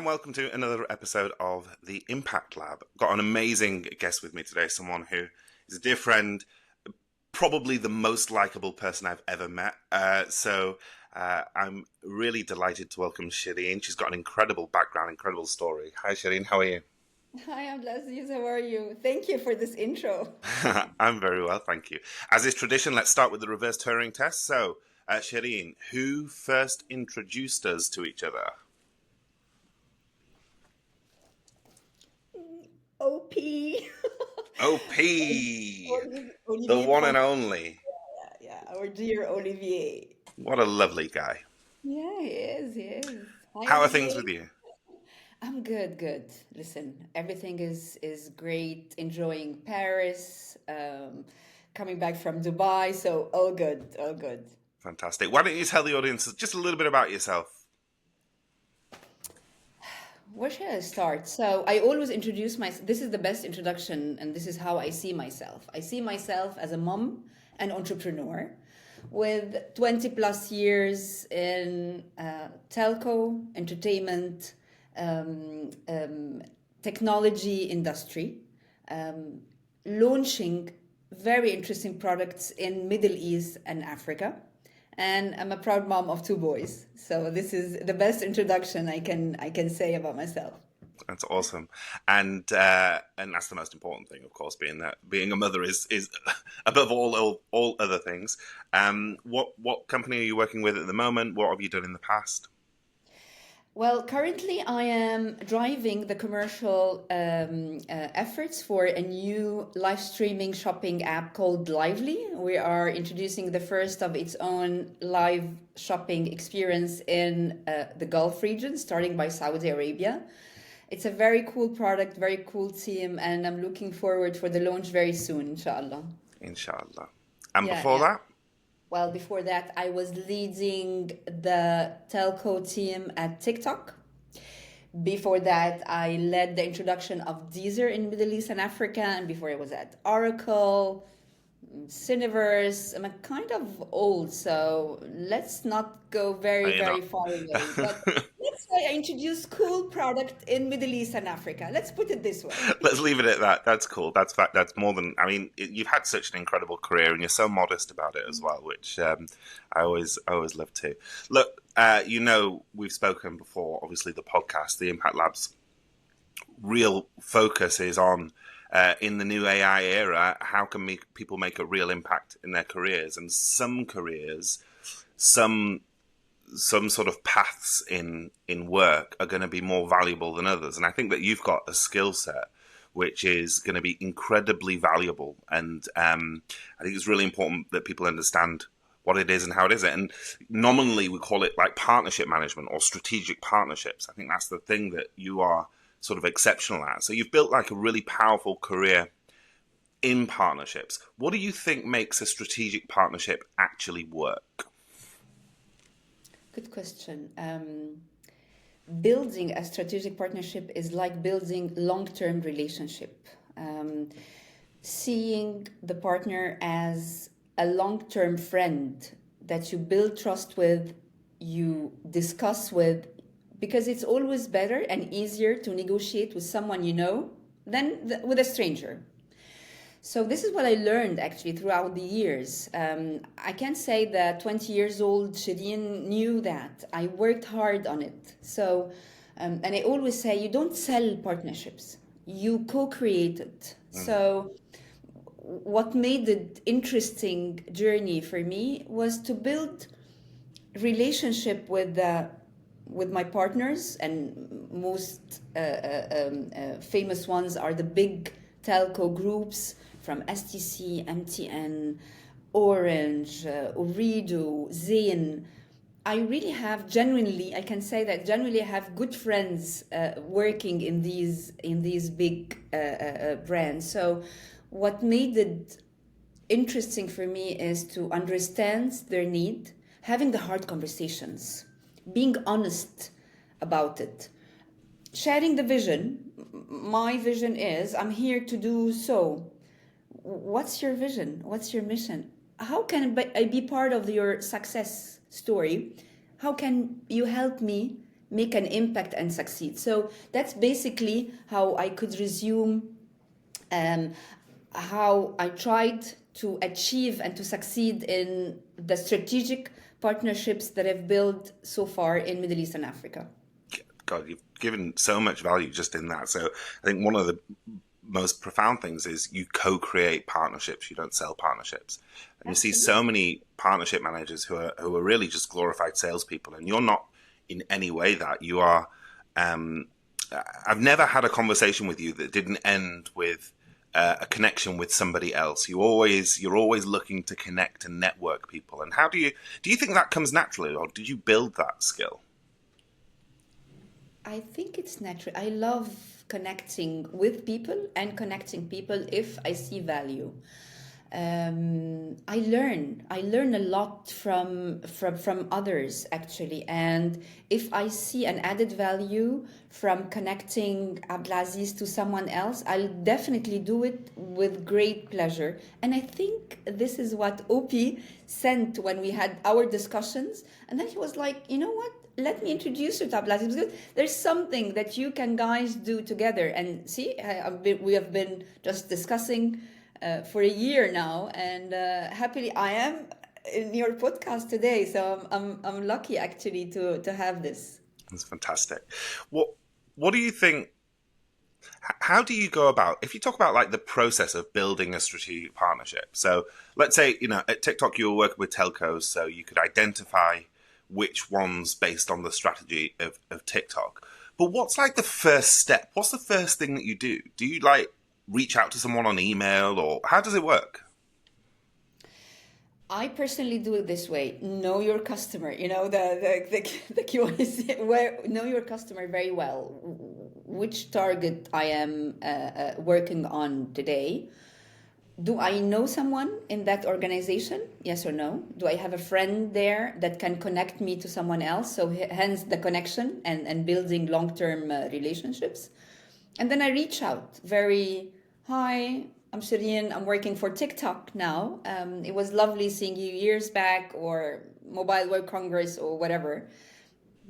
and welcome to another episode of The Impact Lab. Got an amazing guest with me today, someone who is a dear friend, probably the most likable person I've ever met. I'm really delighted to welcome Cherine. She's got an incredible background, incredible story. Hi, Cherine. How are you? Hi, I'm Leslie. How are you? Thank you for this intro. I'm very well, thank you. As is tradition, let's start with the reverse Turing test. So, Cherine, who first introduced us to each other? OP. OP, the Olivier one and Pont. only. Yeah, our dear Olivier. What a lovely guy. Yeah, he is. He is. Hi, How are things with Olivier. you? I'm good, good. Listen, everything is great. Enjoying Paris, coming back from Dubai. So all good, all good. Fantastic. Why don't you tell the audience just a little bit about yourself? Where should I start? So I always introduce myself. This is the best introduction, and this is how I see myself. I see myself as a mom and entrepreneur with 20 plus years in telco, entertainment, technology industry, um, launching very interesting products in Middle East and Africa. And I'm a proud mom of two boys. So this is the best introduction I can say about myself. That's awesome, and that's the most important thing, of course. Being a mother is above all other things. What company are you working with at the moment? What have you done in the past? Well, currently I am driving the commercial efforts for a new live streaming shopping app called Lively. We are introducing the first of its own live shopping experience in the Gulf region, starting by Saudi Arabia. It's a very cool product, very cool team, and I'm looking forward for the launch very soon, inshallah. Inshallah. And Yeah, before yeah. that, Well, before that, I was leading the telco team at TikTok. Before that, I led the introduction of Deezer in Middle East and Africa, and before I was at Oracle, Cineverse. I'm a kind of old, so let's not go very, you know. very far away. But let's say I introduced cool product in Middle East and Africa. Let's put it this way. Let's leave it at that. That's cool. That's more than. I mean, you've had such an incredible career, and you're so modest about it as well, which I always love to. Look, we've spoken before. Obviously, the podcast, the Impact Lab's real focus is on. In the new AI era, how can people make a real impact in their careers? And some careers, some sort of paths in work are going to be more valuable than others. And I think that you've got a skill set which is going to be incredibly valuable. And I think it's really important that people understand what it is and how it is. And nominally, we call it like partnership management or strategic partnerships. I think that's the thing that you are sort of exceptional at. So you've built like a really powerful career in partnerships. What do you think makes a strategic partnership actually work? Good question. Building a strategic partnership is like building long-term relationship. Um, Seeing the partner as a long-term friend that you build trust with, you discuss with, because it's always better and easier to negotiate with someone you know than with a stranger. So this is what I learned actually throughout the years. I can say that 20 years old Shireen knew that. I worked hard on it. So, and I always say you don't sell partnerships, you co-create it. So what made it interesting journey for me was to build relationship with my partners, and most famous ones are the big telco groups from STC, MTN, Orange, Ooredoo, Zain. I really have genuinely, I can say that genuinely have good friends working in these big brands. So what made it interesting for me is to understand their need, having the hard conversations, being honest about it, sharing the vision. My vision is I'm here to do so. What's your vision? What's your mission? How can I be part of your success story? How can you help me make an impact and succeed. So that's basically how I could resume how I tried to achieve and to succeed in the strategic partnerships that I've built so far in Middle East and Africa. God, you've given so much value just in that. So I think one of the most profound things is you co-create partnerships. You don't sell partnerships. And you see so many partnership managers who are really just glorified salespeople, and you're not in any way that. You are. I've never had a conversation with you that didn't end with a connection with somebody else. You're always looking to connect and network people. And how do you think that comes naturally, or did you build that skill? I think it's natural. I love connecting with people and connecting people if I see value. I learn a lot from others, actually, and if I see an added value from connecting Abdelaziz to someone else, I'll definitely do it with great pleasure. And I think this is what Opi sent when we had our discussions, and then he was like, you know what? Let me introduce you to Abdelaziz, because there's something that you can guys do together. And see, we have been just discussing for a year now, and happily I am in your podcast today. So I'm lucky actually to have this. That's fantastic. What do you think? How do you go about, if you talk about like the process of building a strategic partnership? So let's say, at TikTok you were working with telcos, so you could identify which ones based on the strategy of TikTok. But what's like the first step? What's the first thing that you do? Do you like reach out to someone on email, or how does it work? I personally do it this way. Know your customer. The QA, where know your customer very well. Which target I am working on today. Do I know someone in that organization? Yes or no? Do I have a friend there that can connect me to someone else? So hence the connection and building long-term relationships. And then I reach out hi, I'm Cherine, I'm working for TikTok now. It was lovely seeing you years back, or Mobile World Congress or whatever.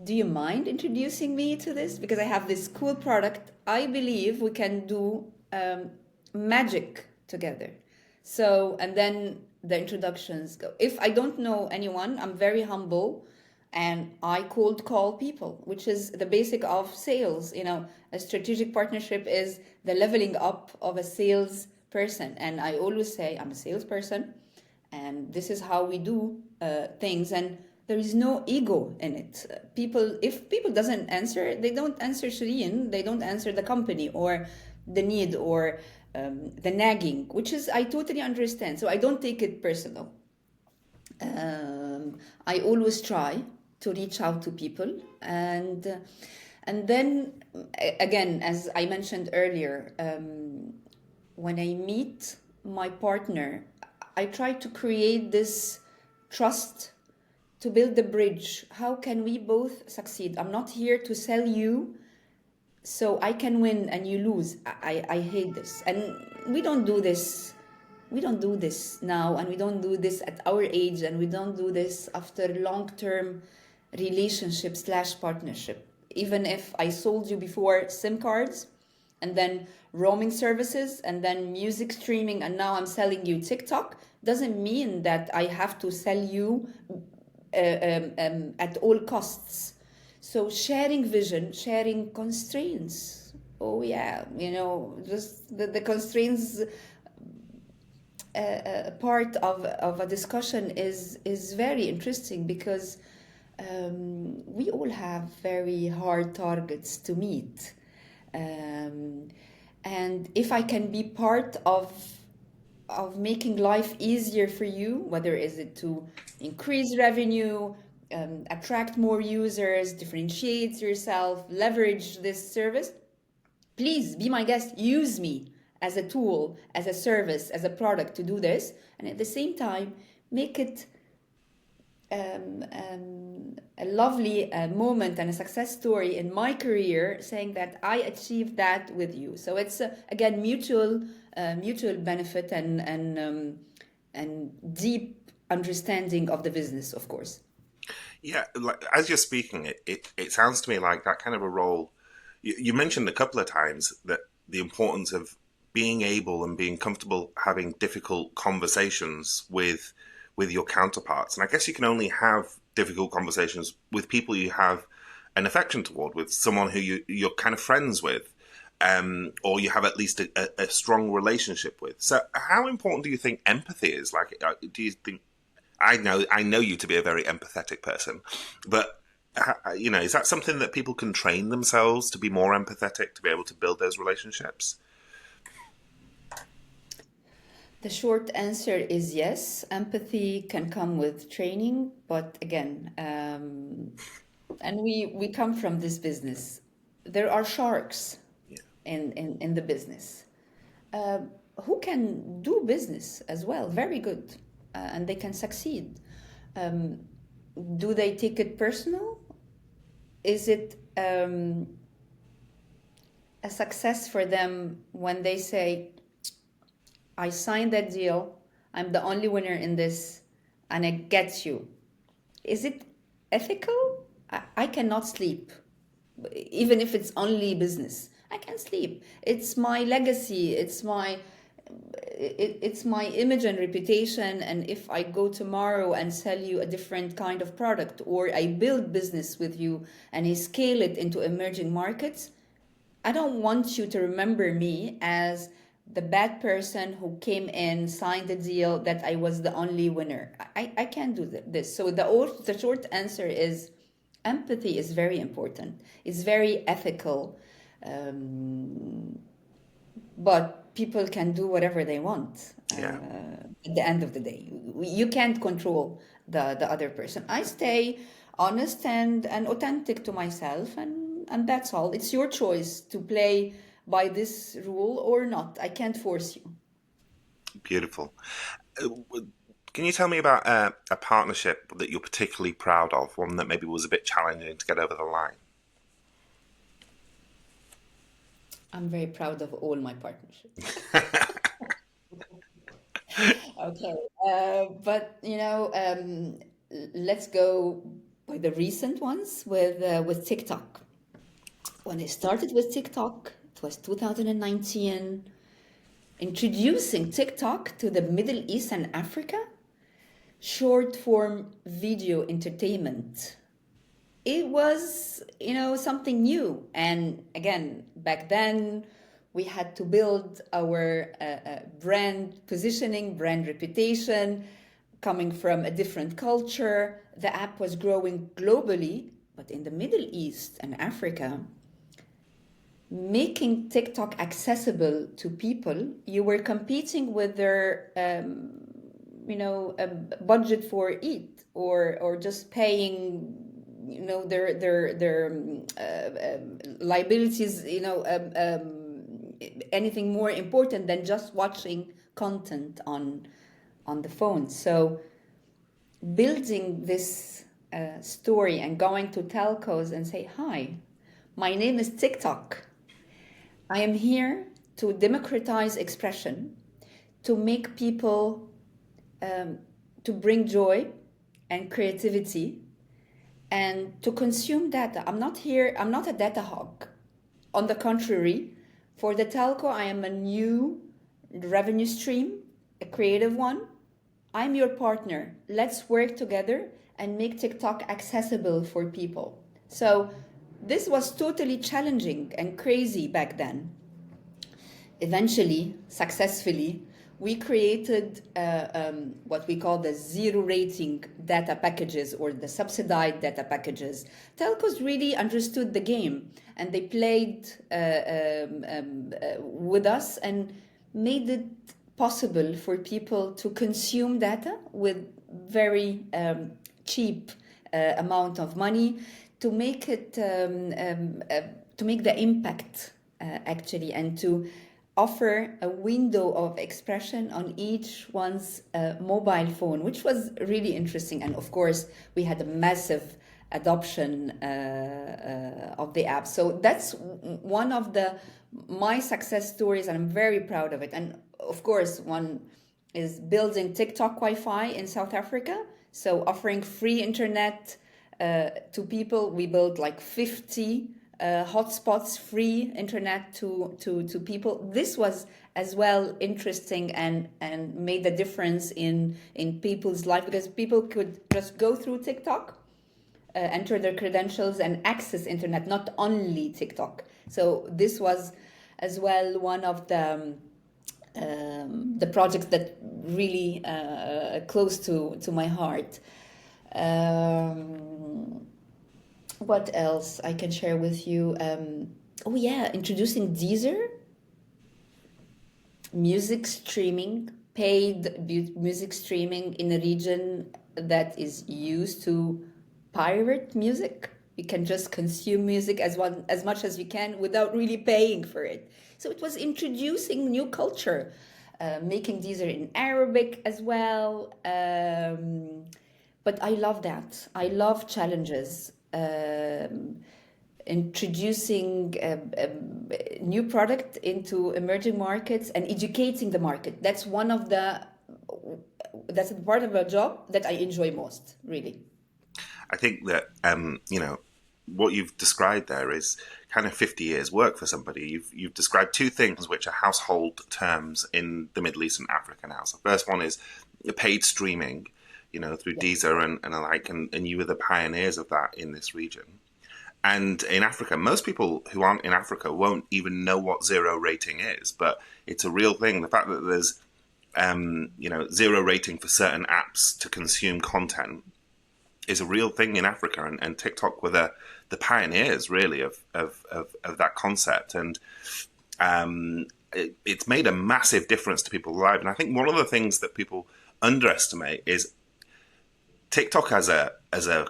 Do you mind introducing me to this? Because I have this cool product. I believe we can do magic together. So, and then the introductions go. If I don't know anyone, I'm very humble and I cold call people, which is the basic of sales. A strategic partnership is the leveling up of a sales person. And I always say, I'm a salesperson and this is how we do things. And there is no ego in it. If people doesn't answer, they don't answer Cherine, they don't answer the company or the need or the nagging, which is, I totally understand. So I don't take it personal. I always try to reach out to people, and then again, as I mentioned earlier, when I meet my partner, I try to create this trust, to build the bridge. How can we both succeed? I'm not here to sell you so I can win and you lose. I hate this. And we don't do this. We don't do this now, and we don't do this at our age, and we don't do this after long-term relationship / partnership. Even if I sold you before SIM cards, and then roaming services, and then music streaming, and now I'm selling you TikTok, doesn't mean that I have to sell you at all costs. So sharing vision, sharing constraints. Oh yeah, just the constraints part of a discussion is very interesting, because we all have very hard targets to meet. And if I can be part of making life easier for you, whether is it to increase revenue, attract more users, differentiate yourself, leverage this service, please be my guest. Use me as a tool, as a service, as a product to do this. And at the same time, make it a lovely moment and a success story in my career, saying that I achieved that with you. So it's again mutual benefit and deep understanding of the business, of course. Yeah, like, as you're speaking, it sounds to me like that kind of a role. You mentioned a couple of times that the importance of being able and being comfortable having difficult conversations with your counterparts, and I guess you can only have difficult conversations with people you have an affection toward, with someone who you're kind of friends with, or you have at least a strong relationship with. So, how important do you think empathy is? Like, do you think I know you to be a very empathetic person, but is that something that people can train themselves to be more empathetic, to be able to build those relationships? The short answer is yes. Empathy can come with training, but again, and we come from this business. There are sharks Yeah, in the business uh, who can do business as well, very good, and they can succeed. Um, do they take it personal? Is it a success for them when they say, I signed that deal, I'm the only winner in this, and I get you? Is it ethical? I cannot sleep, even if it's only business. I can sleep. It's my legacy. It's my image and reputation. And if I go tomorrow and sell you a different kind of product, or I build business with you and I scale it into emerging markets, I don't want you to remember me as the bad person who came in, signed the deal, that I was the only winner. I can't do this. So the short answer is empathy is very important. It's very ethical, um, but people can do whatever they want. yeah, At the end of the day, you can't control the other person. I stay honest and authentic to myself, and that's all. It's your choice to play by this rule or not. I can't force you. beautiful. Uh, Can you tell me about a partnership that you're particularly proud of, one that maybe was a bit challenging to get over the line? I'm very proud of all my partnerships. Okay, but let's go by the recent ones with TikTok. When I started with TikTok, it was 2019. Introducing TikTok to the Middle East and Africa, short form video entertainment. It was, something new. And again, back then, we had to build our brand positioning, brand reputation, coming from a different culture. The app was growing globally, but in the Middle East and Africa, making TikTok accessible to people, you were competing with their, budget for eat, or just paying, their liabilities, anything more important than just watching content on the phone. So building this story and going to telcos and say, hi, my name is TikTok. I am here to democratize expression, to make people, to bring joy and creativity, and to consume data. I'm not a data hog. On the contrary, for the telco, I am a new revenue stream, a creative one. I'm your partner. Let's work together and make TikTok accessible for people. So this was totally challenging and crazy back then. Eventually, successfully, we created what we call the zero rating data packages, or the subsidized data packages. Telcos really understood the game, and they played with us and made it possible for people to consume data with very cheap amount of money, to make it to make the impact actually, and to offer a window of expression on each one's mobile phone, which was really interesting. And of course, we had a massive adoption of the app. So that's one of my success stories, and I'm very proud of it. And of course, one is building TikTok Wi-Fi in South Africa, so offering free internet to people. We built like 50 hotspots, free internet to people. This was as well interesting and made a difference in people's life, because people could just go through TikTok, enter their credentials and access internet, not only TikTok. So this was as well one of the projects that really close to my heart. What else I can share with you? Oh yeah, introducing Deezer, music streaming, paid music streaming in a region that is used to pirate music. You can just consume music as much as you can without really paying for it. So it was introducing new culture, making Deezer in Arabic as well. But I love that. I love challenges. Introducing a new product into emerging markets and educating the market. That's a part of a job that I enjoy most, really. I think that what you've described there is kind of 50 years work for somebody. You've described two things which are household terms in the Middle East and Africa now. So the first one is paid streaming, through Deezer and the like, and you were the pioneers of that in this region. And in Africa, most people who aren't in Africa won't even know what zero rating is, but it's a real thing. The fact that there's zero rating for certain apps to consume content is a real thing in Africa, and TikTok were the pioneers really of that concept, and it's made a massive difference to people's lives. And I think one of the things that people underestimate is TikTok as a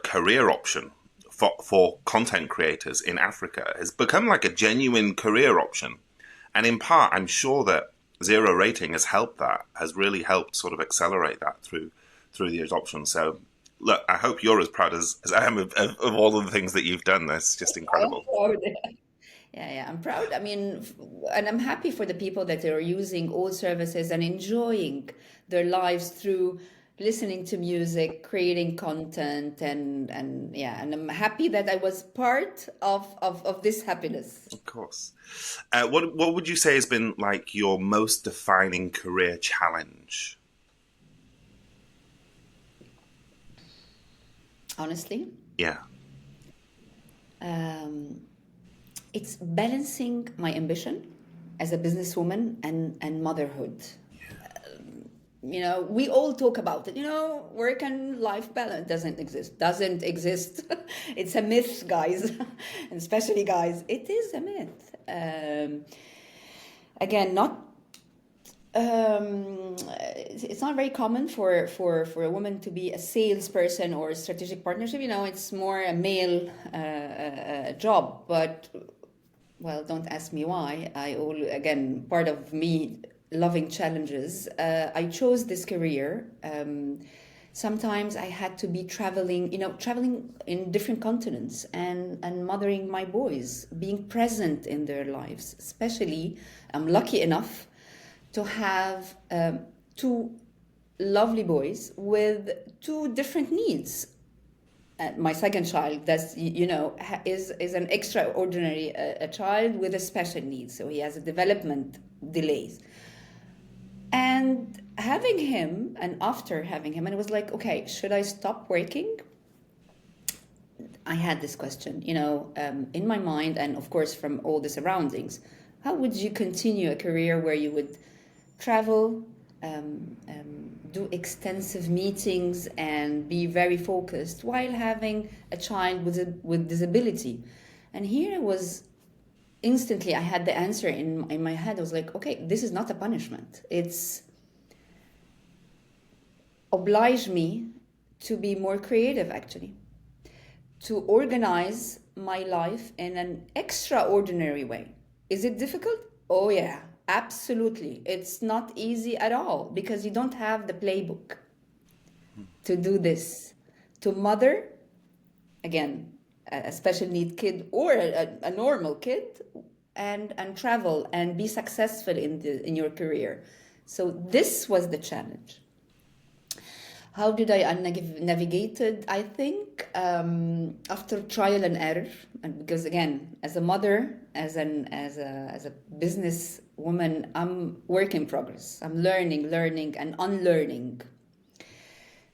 career option for content creators in Africa has become like a genuine career option, and in part, I'm sure that zero rating has really helped sort of accelerate that through the adoption. So. Look, I hope you're as proud as I am of all of the things that you've done. That's just incredible. Yeah, I'm proud. I mean, and I'm happy for the people that are using all services and enjoying their lives through listening to music, creating content, and I'm happy that I was part of this happiness. Of course. What would you say has been like your most defining career challenge? Honestly, yeah, it's balancing my ambition as a businesswoman and motherhood. We all talk about it. Work and life balance doesn't exist. It's a myth, guys, and especially guys. It is a myth. Again, not. It's not very common for a woman to be a salesperson or a strategic partnership. It's more a male job. But, well, don't ask me why. Again, part of me loving challenges. I chose this career. Sometimes I had to be traveling in different continents and mothering my boys, being present in their lives. Especially, I'm lucky enough to have two lovely boys with two different needs. My second child, is an extraordinary a child with a special needs, so he has a development delays. And having him, and after having him, and it was like, okay, should I stop working? I had this question, in my mind, and of course from all the surroundings. How would you continue a career where you would travel, do extensive meetings and be very focused while having a child with disability? And here was instantly I had the answer in my head. I was like, okay, this is not a punishment. It's oblige me to be more creative, actually, to organize my life in an extraordinary way. Is it difficult? Oh yeah. Absolutely. It's not easy at all because you don't have the playbook to do this. To mother, again, a special need kid or a normal kid, and travel and be successful in your career. So this was the challenge. How did I navigate it? I think after trial and error, and because again, as a mother, as a business woman, I'm work in progress. I'm learning, and unlearning.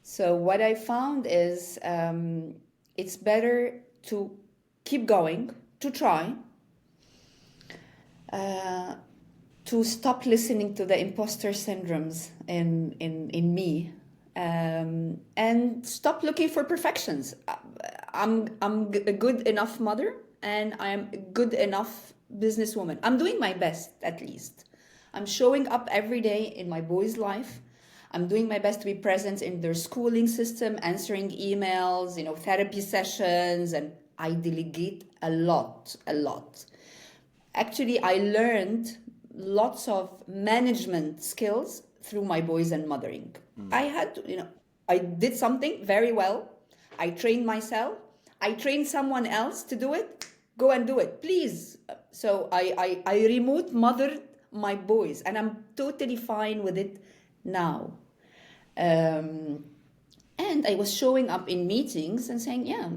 So what I found is it's better to keep going, to try, uh, to stop listening to the imposter syndromes in me, and stop looking for perfections. I'm a good enough mother, and I am a good enough businesswoman. I'm doing my best, at least. I'm showing up every day in my boys' life. I'm doing my best to be present in their schooling system, answering emails, therapy sessions, and I delegate a lot, a lot. Actually, I learned lots of management skills through my boys and mothering. I had to, I did something very well. I trained myself. I trained someone else to do it. Go and do it, please. So I remote mothered my boys, and I'm totally fine with it now. And I was showing up in meetings and saying, yeah,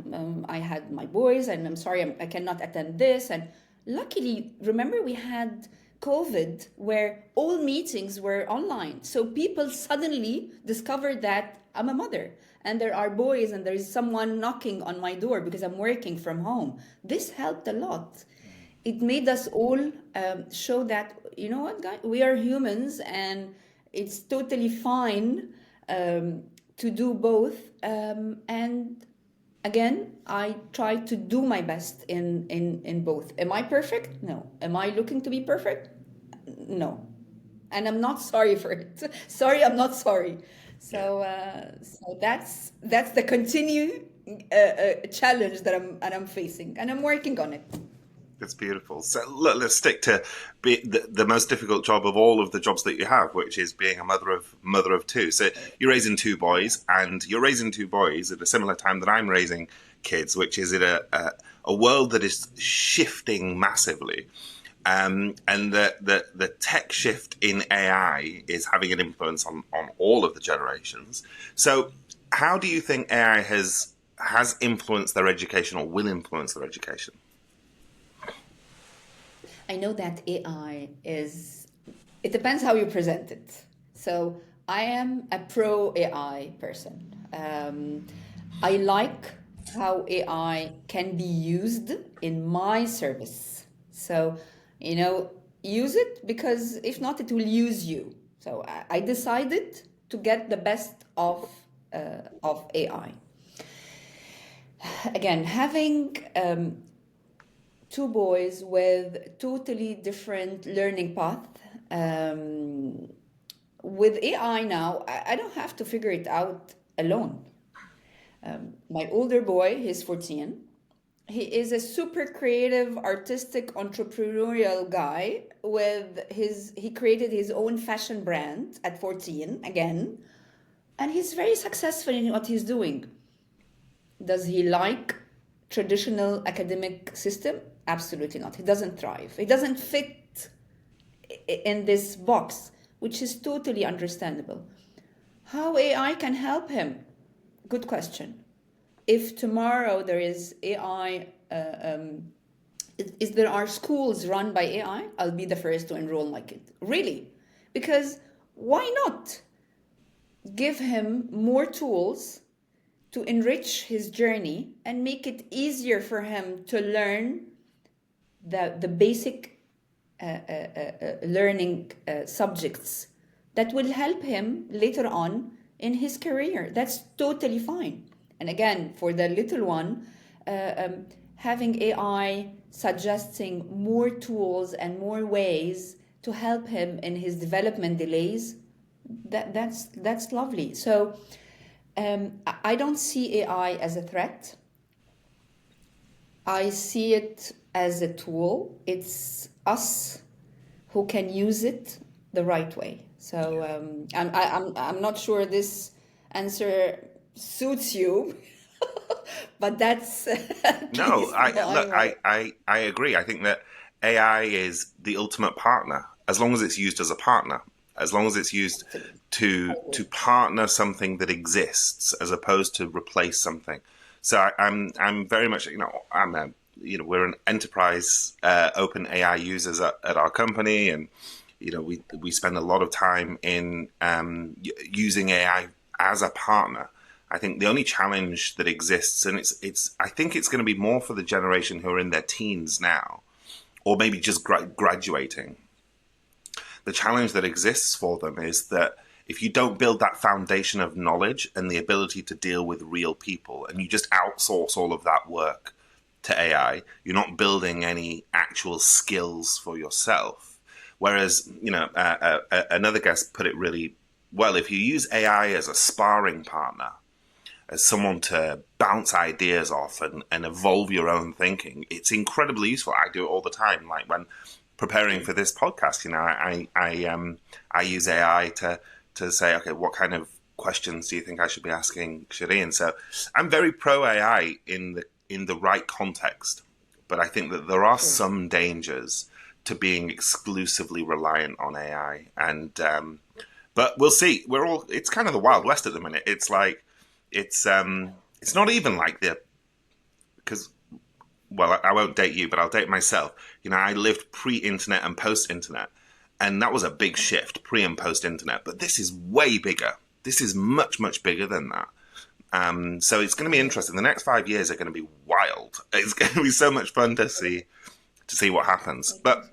I had my boys, and I'm sorry, I cannot attend this. And luckily, remember, we had COVID where all meetings were online. So people suddenly discovered that I'm a mother and there are boys and there is someone knocking on my door because I'm working from home. This helped a lot. It made us all show that, you know what, guys, we are humans, and it's totally fine to do both. And again, I try to do my best in both. Am I perfect? No. Am I looking to be perfect? No. And I'm not sorry for it. Sorry, I'm not sorry. So, so that's the continued challenge that I'm facing, and I'm working on it. It's beautiful. So look, let's stick to the most difficult job of all of the jobs that you have, which is being a mother of two. So you're raising two boys, and you're raising two boys at a similar time that I'm raising kids, which is in a world that is shifting massively. And the tech shift in AI is having an influence on all of the generations. So how do you think AI has influenced their education, or will influence their education? I know that AI it depends how you present it. So I am a pro AI person. I like how AI can be used in my service. So, use it, because if not, it will use you. So I decided to get the best of AI. Again, having two boys with totally different learning path. With AI now, I don't have to figure it out alone. My older boy, he's 14. He is a super creative, artistic, entrepreneurial guy he created his own fashion brand at 14 again, and he's very successful in what he's doing. Does he like traditional academic system? Absolutely not. He doesn't thrive. He doesn't fit in this box, which is totally understandable. How AI can help him? Good question. If tomorrow there is AI, if there are schools run by AI, I'll be the first to enroll my kid. Really? Because why not give him more tools to enrich his journey and make it easier for him to learn the basic learning subjects that will help him later on in his career. That's totally fine. And again, for the little one, having AI suggesting more tools and more ways to help him in his development delays, that's lovely. So I don't see AI as a threat. I see it as a tool. It's us who can use it the right way. So I'm not sure this answer suits you, but that's No, I agree. I think that AI is the ultimate partner, as long as it's used as a partner. as long as it's used to partner something that exists as opposed to replace something. So I'm very much, we're an enterprise open AI users at our company, and we spend a lot of time in using AI as a partner. I think the only challenge that exists, and I think it's going to be more for the generation who are in their teens now, or maybe just graduating. The challenge that exists for them is that if you don't build that foundation of knowledge and the ability to deal with real people, and you just outsource all of that work to AI, you're not building any actual skills for yourself. Whereas, another guest put it really well, if you use AI as a sparring partner, as someone to bounce ideas off and evolve your own thinking, it's incredibly useful. I do it all the time. Like when preparing for this podcast, I use AI to say, okay, what kind of questions do you think I should be asking Cherine? So I'm very pro AI in the right context, but I think that there are some dangers to being exclusively reliant on AI. And but we'll see. It's kind of the Wild West at the minute. It's like it's not even like because, well, I won't date you, but I'll date myself. I lived pre-internet and post-internet, and that was a big shift, pre and post-internet. But this is way bigger. This is much, much bigger than that. So it's going to be interesting. The next 5 years are going to be wild. It's going to be so much fun to see what happens. But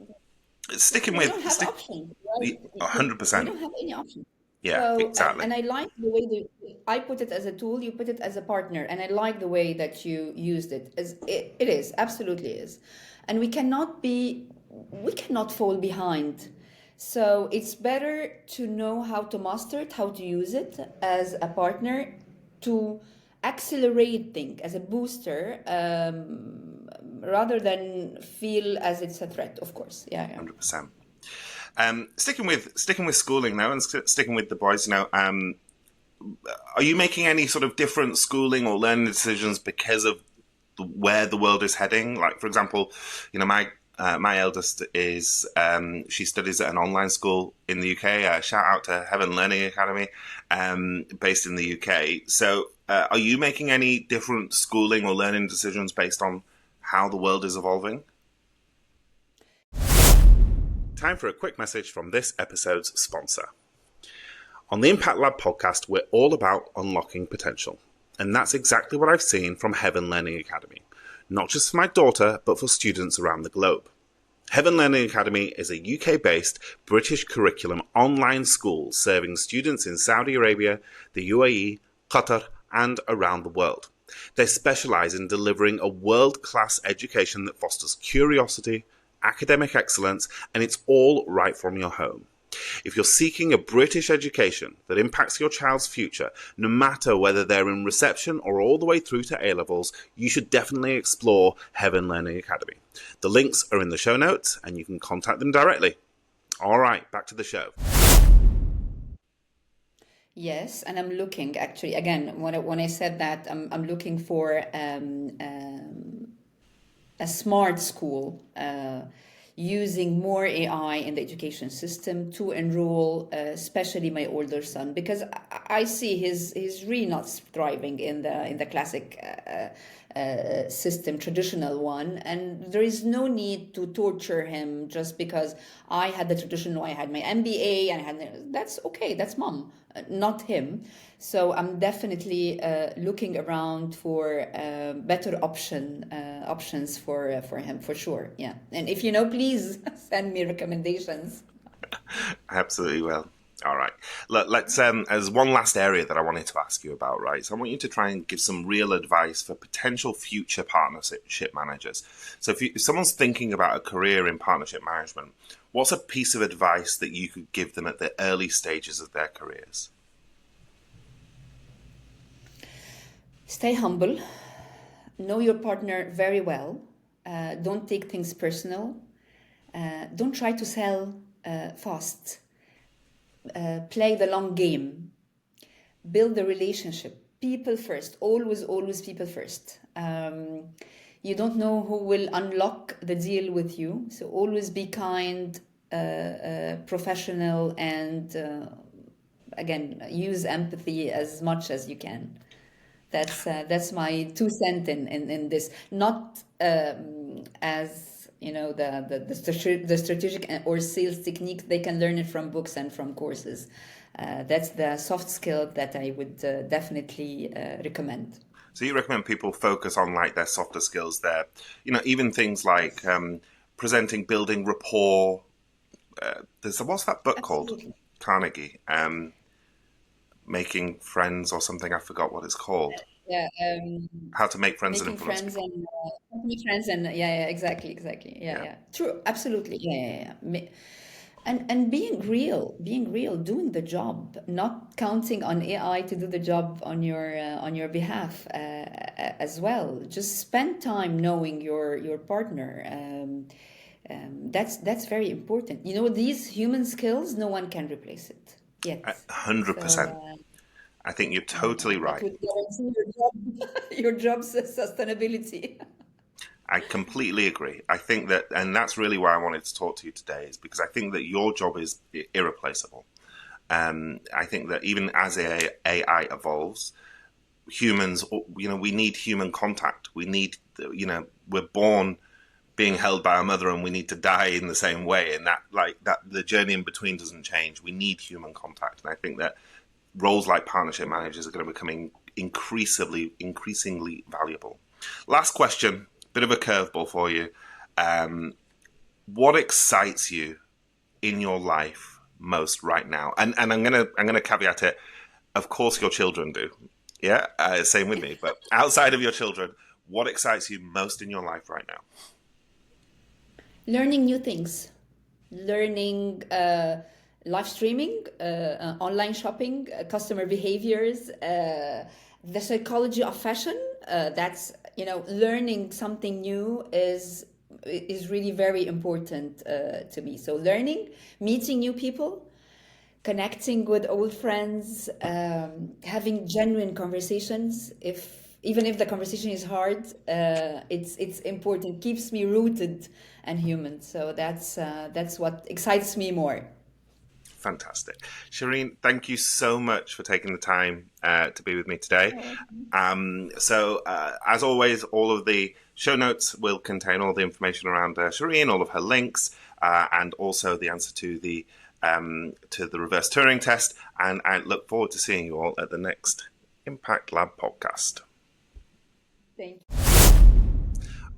sticking with, don't have option, right? 100%. We don't have any option. Yeah, So, exactly. and I like the way that I put it as a tool, you put it as a partner, and I like the way that you used it. It is, absolutely is. And we cannot fall behind. So it's better to know how to master it, how to use it as a partner to accelerate things, as a booster, rather than feel as it's a threat, of course. Yeah. 100%. Sticking with schooling now, and sticking with the boys now. Are you making any sort of different schooling or learning decisions because of where the world is heading? Like, for example, my eldest is she studies at an online school in the UK. Shout out to Heaven Learning Academy, based in the UK. So, are you making any different schooling or learning decisions based on how the world is evolving? Time for a quick message from this episode's sponsor. On the Impact Lab podcast, we're all about unlocking potential. And that's exactly what I've seen from Heaven Learning Academy. Not just for my daughter, but for students around the globe. Heaven Learning Academy is a UK-based British curriculum online school serving students in Saudi Arabia, the UAE, Qatar, and around the world. They specialise in delivering a world-class education that fosters curiosity, academic excellence, and it's all right from your home. If you're seeking a British education that impacts your child's future, no matter whether they're in reception or all the way through to A-levels, you should definitely explore Heaven Learning Academy. The links are in the show notes, and you can contact them directly. All right, back to the show. Yes, and I'm looking, actually, again, when I said that, I'm looking for a smart school using more AI in the education system to enroll, especially my older son, because I see he's really not thriving in the classic system, traditional one, and there is no need to torture him just because I had the traditional, I had my MBA, and that's okay, that's mom, not him. So I'm definitely looking around for better options for him, for sure. Yeah, and if you know, please send me recommendations. Absolutely will. All right. Let's as one last area that I wanted to ask you about, right? So I want you to try and give some real advice for potential future partnership managers. So if someone's thinking about a career in partnership management, what's a piece of advice that you could give them at the early stages of their careers? Stay humble. Know your partner very well. Don't take things personal. Don't try to sell fast. Play the long game. Build the relationship. People first. Always people first. You don't know who will unlock the deal with you. So always be kind. professional, and again, use empathy as much as you can. That's my 2 cents in this. Not as the strategic or sales technique. They can learn it from books and from courses. That's the soft skill that I would definitely recommend. So you recommend people focus on like their softer skills there, even things like presenting, building rapport. What's that book called? Absolutely. Carnegie, Making Friends or something. I forgot what it's called. Yeah, How to make friends and making influence friends people. and make friends and yeah, exactly, yeah, Yeah. yeah, true, absolutely, yeah. And being real, doing the job, not counting on AI to do the job on your behalf as well. Just spend time knowing your partner. That's very important. These human skills, no one can replace it yet. 100%. So I think you're yeah, totally that right. would guarantee your job, your job's sustainability. I completely agree. I think that, and that's really why I wanted to talk to you today, is because I think that your job is irreplaceable. I think that even as AI evolves, humans, we need human contact. We need, we're born being held by our mother, and we need to die in the same way. And that the journey in between doesn't change. We need human contact, and I think that roles like partnership managers are going to become increasingly valuable. Last question, bit of a curveball for you. What excites you in your life most right now? And I'm gonna caveat it. Of course, your children do. Yeah, same with me. But outside of your children, what excites you most in your life right now? Learning new things, learning live streaming, online shopping, customer behaviors, the psychology of fashion. That's learning something new is really very important to me. So learning, meeting new people, connecting with old friends, having genuine conversations. Even if the conversation is hard, it's important. Keeps me rooted and human. So that's what excites me more. Fantastic. Cherine, thank you so much for taking the time to be with me today. As always, all of the show notes will contain all the information around Cherine, all of her links, and also the answer to the reverse Turing test. And I look forward to seeing you all at the next Impact Lab podcast. Thank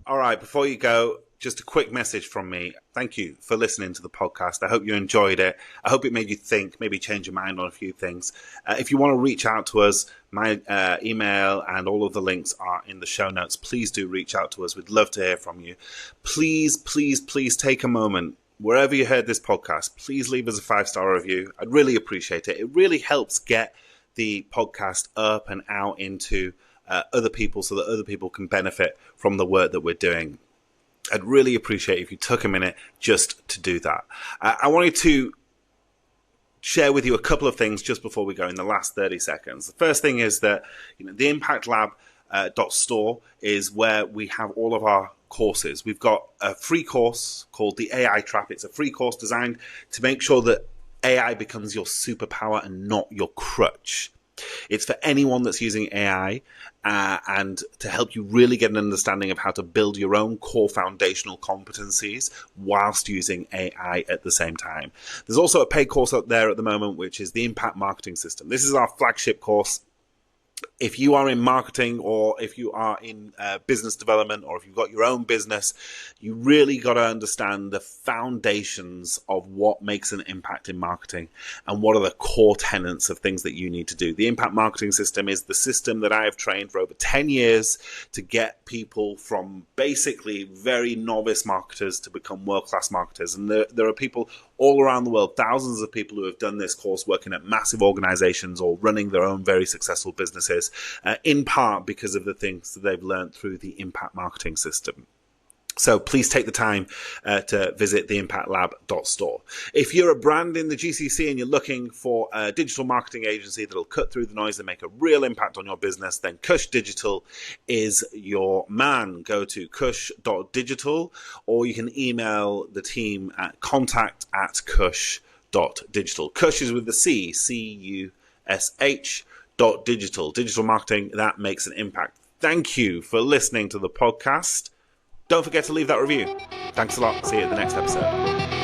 All right, before you go, just a quick message from me. Thank you for listening to the podcast. I hope you enjoyed it. I hope it made you think, maybe change your mind on a few things. If you want to reach out to us, my email and all of the links are in the show notes. Please do reach out to us. We'd love to hear from you. Please, please, please take a moment. Wherever you heard this podcast, please leave us a 5-star review. I'd really appreciate it. It really helps get the podcast up and out into other people so that other people can benefit from the work that we're doing. I'd really appreciate if you took a minute just to do that. I wanted to share with you a couple of things just before we go in the last 30 seconds. The first thing is that theimpactlab.store is where we have all of our courses. We've got a free course called the AI Trap. It's a free course designed to make sure that AI becomes your superpower and not your crutch. It's for anyone that's using AI and to help you really get an understanding of how to build your own core foundational competencies whilst using AI at the same time. There's also a paid course out there at the moment, which is the Impact Marketing System. This is our flagship course. If you are in marketing or if you are in business development or if you've got your own business, you really got to understand the foundations of what makes an impact in marketing and what are the core tenets of things that you need to do. The Impact Marketing System is the system that I have trained for over 10 years to get people from basically very novice marketers to become world-class marketers. And there are people all around the world, thousands of people who have done this course working at massive organizations or running their own very successful businesses, in part because of the things that they've learned through the Impact Marketing System. So please take the time to visit theimpactlab.store. If you're a brand in the GCC and you're looking for a digital marketing agency that'll cut through the noise and make a real impact on your business, then Kush Digital is your man. Go to kush.digital, or you can email the team at contact@kush.digital. Kush is with the C, C-U-S-H .digital. Digital marketing that makes an impact. Thank you for listening to the podcast. Don't forget to leave that review. Thanks a lot. See you at the next episode.